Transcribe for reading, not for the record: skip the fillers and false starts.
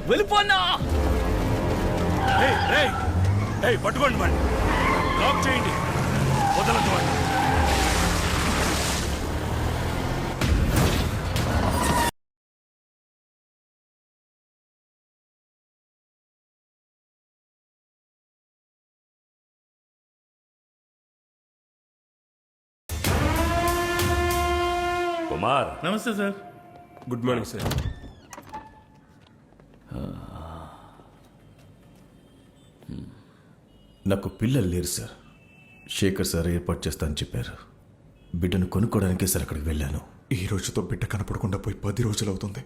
వెళ్ళిపోన్నా. పట్టుకోండి వాడిని, లాక్ చేయండి, వదలదు వాడిని. కుమార్. నమస్తే సార్. Good morning sir. నాకు పిల్లలు లేరు సార్. శేఖర్ సార్ ఏర్పాటు చేస్తా అని చెప్పారు. బిడ్డను కొనుక్కోవడానికే సార్ అక్కడికి వెళ్ళాను. ఈ రోజుతో బిడ్డ కనపడకుండా పోయి 10 రోజులు అవుతుంది.